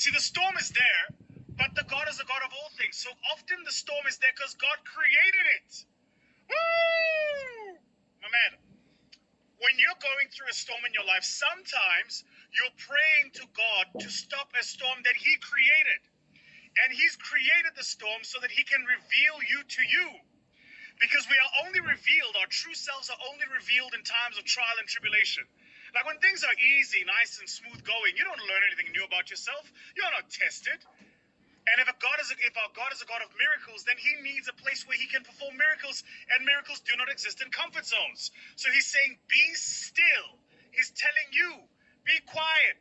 See, the storm is there, but the God is a God of all things. So often the storm is there because God created it. Woo! My man, when you're going through a storm in your life, sometimes you're praying to God to stop a storm that He created. And He's created the storm so that He can reveal you to you. Because we are only revealed, our true selves are only revealed in times of trial and tribulation. Like when things are easy, nice and smooth going, you don't learn anything new about yourself. You're not tested. And if our God is a God of miracles, then He needs a place where He can perform miracles, and miracles do not exist in comfort zones. So He's saying, be still. He's telling you, be quiet.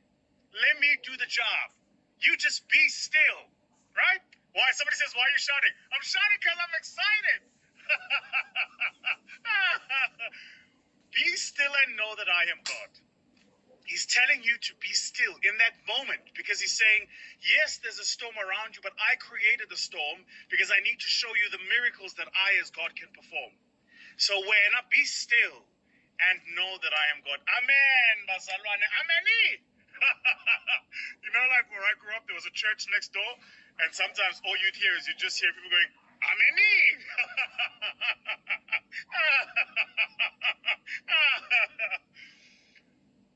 Let me do the job. You just be still, right? Why? Somebody says, why are you shouting? I'm shouting because I'm excited. Be still and know that I am God. He's telling you to be still in that moment because He's saying, yes, there's a storm around you, but I created the storm because I need to show you the miracles that I as God can perform. So when I be still and know that I am God. Amen. Bazalwane. Ameni. You know, like where I grew up, there was a church next door, and sometimes all you'd hear is you just hear people going, Ameni.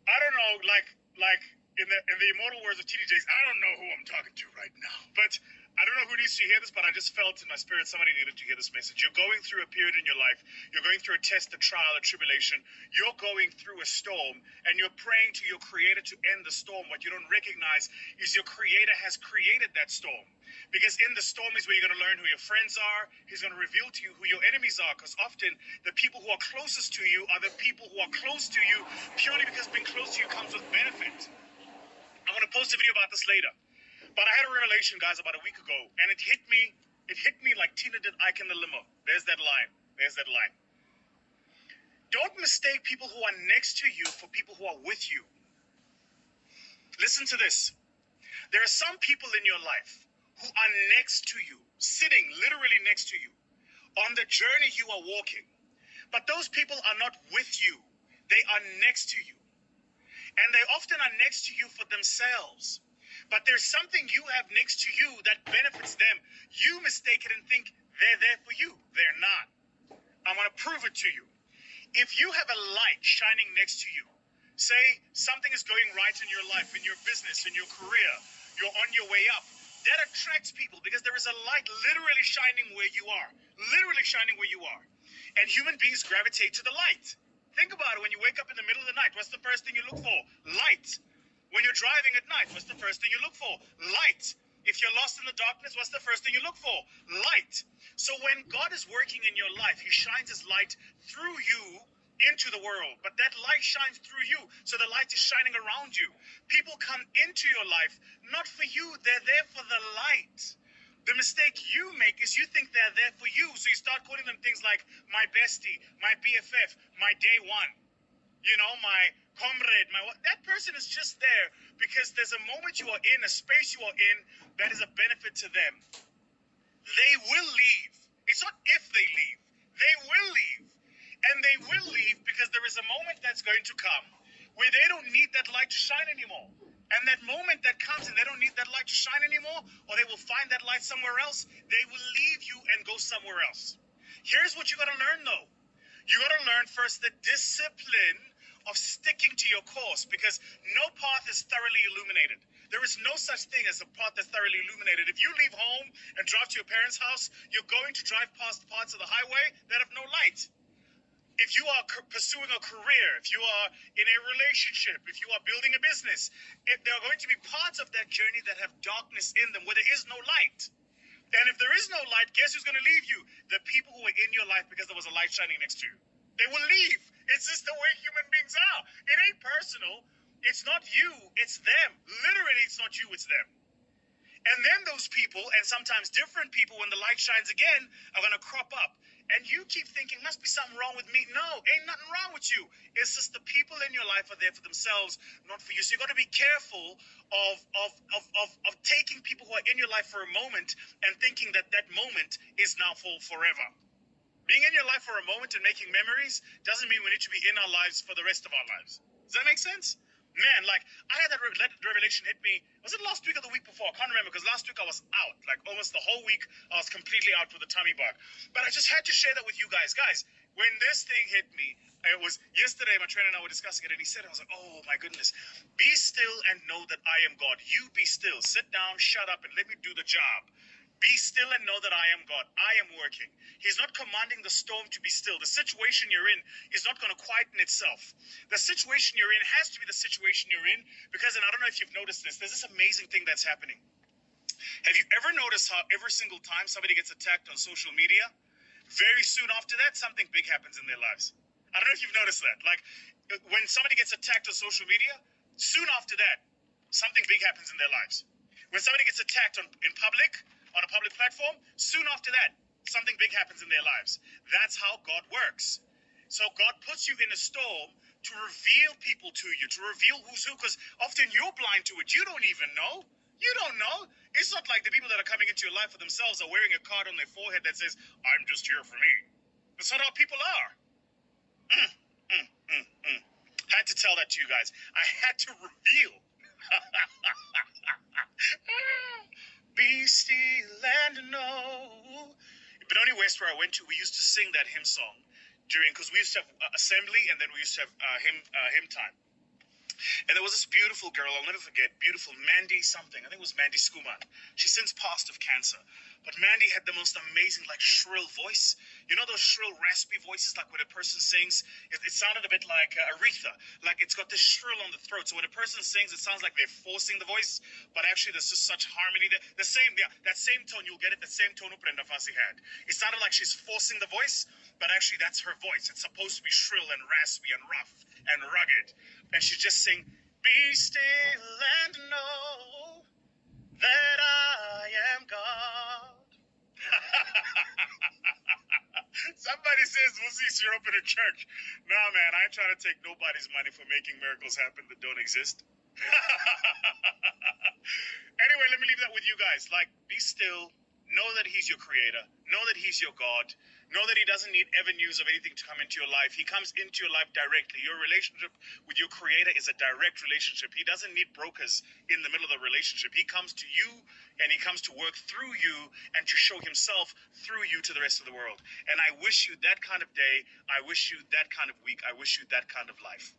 I don't know, like in the immortal words of TDJs, I don't know who I'm talking to right now. But I don't know who needs to hear this, but I just felt in my spirit somebody needed to hear this message. You're going through a period in your life. You're going through a test, a trial, a tribulation. You're going through a storm, and you're praying to your Creator to end the storm. What you don't recognize is your Creator has created that storm. Because in the storm is where you're going to learn who your friends are. He's going to reveal to you who your enemies are. Because often the people who are closest to you are the people who are close to you purely because being close to you comes with benefit. I'm going to post a video about this later. But I had a revelation, guys, about a week ago. And it hit me like Tina did Ike in the limo. There's that line. There's that line. Don't mistake people who are next to you for people who are with you. Listen to this. There are some people in your life who are next to you, sitting literally next to you, on the journey you are walking. But those people are not with you. They are next to you. And they often are next to you for themselves. But there's something you have next to you that benefits them. You mistake it and think they're there for you. They're not. I'm going to prove it to you. If you have a light shining next to you, say something is going right in your life, in your business, in your career, you're on your way up, that attracts people because there is a light literally shining where you are. Literally shining where you are. And human beings gravitate to the light. Think about it. When you wake up in the middle of the night, what's the first thing you look for? Light. When you're driving at night, what's the first thing you look for? Light. If you're lost in the darkness, what's the first thing you look for? Light. So when God is working in your life, He shines His light through you into the world. But that light shines through you. So the light is shining around you. People come into your life, not for you. They're there for the light. The mistake you make is you think they're there for you. So you start calling them things like my bestie, my BFF, my day one, you know, my comrade, that person is just there because there's a moment you are in, a space you are in that is a benefit to them. They will leave. It's not if they leave. They will leave. And they will leave because there is a moment that's going to come where they don't need that light to shine anymore. And that moment that comes and they don't need that light to shine anymore, or they will find that light somewhere else, they will leave you and go somewhere else. Here's what you got to learn, though. You got to learn first the discipline of sticking to your course, because no path is thoroughly illuminated. There is no such thing as a path that's thoroughly illuminated. If you leave home and drive to your parents' house, you're going to drive past parts of the highway that have no light. If you are pursuing a career, if you are in a relationship, if you are building a business, there are going to be parts of that journey that have darkness in them where there is no light. And if there is no light, guess who's going to leave you? The people who are in your life because there was a light shining next to you. They will leave. It's just the way human beings are. It ain't personal. It's not you. It's them. Literally, it's not you. It's them. And then those people, and sometimes different people, when the light shines again, are going to crop up. And you keep thinking, must be something wrong with me. No, ain't nothing wrong with you. It's just the people in your life are there for themselves, not for you. So you got to be careful of taking people who are in your life for a moment and thinking that that moment is now for forever. Being in your life for a moment and making memories doesn't mean we need to be in our lives for the rest of our lives. Does that make sense? Man, like, I had that revelation hit me. Was it last week or the week before? I can't remember, because last week I was out. Like, almost the whole week, I was completely out with a tummy bug. But I just had to share that with you guys. Guys, when this thing hit me, it was yesterday, my trainer and I were discussing it, and he said, I was like, oh my goodness. Be still and know that I am God. You be still. Sit down, shut up, and let me do the job. Be still and know that I am God. I am working. He's not commanding the storm to be still. The situation you're in is not going to quieten itself. The situation you're in has to be the situation you're in, because, and I don't know if you've noticed this, there's this amazing thing that's happening. Have you ever noticed how every single time somebody gets attacked on social media, very soon after that, something big happens in their lives? I don't know if you've noticed that. Like, when somebody gets attacked on social media, soon after that, something big happens in their lives. When somebody gets attacked in public, on a public platform, soon after that, something big happens in their lives. That's how God works. So God puts you in a storm to reveal people to you, to reveal who's who, because often you're blind to it. You don't even know. You don't know. It's not like the people that are coming into your life for themselves are wearing a card on their forehead that says, I'm just here for me. That's not how people are. Had to tell that to you guys. I had to reveal. Be still and know. Benoni West, where I went to, we used to sing that hymn song because we used to have assembly, and then we used to have hymn time. And there was this beautiful girl, I'll never forget, beautiful Mandy something. I think it was Mandy Skuman. She since passed of cancer. But Mandy had the most amazing, like, shrill voice. You know those shrill, raspy voices, like when a person sings? It sounded a bit like Aretha. Like, it's got this shrill on the throat. So when a person sings, it sounds like they're forcing the voice. But actually, there's just such harmony there. The same, yeah, that same tone, you'll get it, the same tone Brenda Fassie had. It sounded like she's forcing the voice, but actually that's her voice. It's supposed to be shrill and raspy and rough and rugged. And she's just saying, be still and know that I am God. Somebody says, Vusi, you're up in a church. Nah, man, I ain't trying to take nobody's money for making miracles happen that don't exist. Anyway, let me leave that with you guys. Like, be still. Know that he's your creator. Know that he's your God. Know that he doesn't need avenues of anything to come into your life. He comes into your life directly. Your relationship with your creator is a direct relationship. He doesn't need brokers in the middle of the relationship. He comes to you, and he comes to work through you and to show himself through you to the rest of the world. And I wish you that kind of day. I wish you that kind of week. I wish you that kind of life.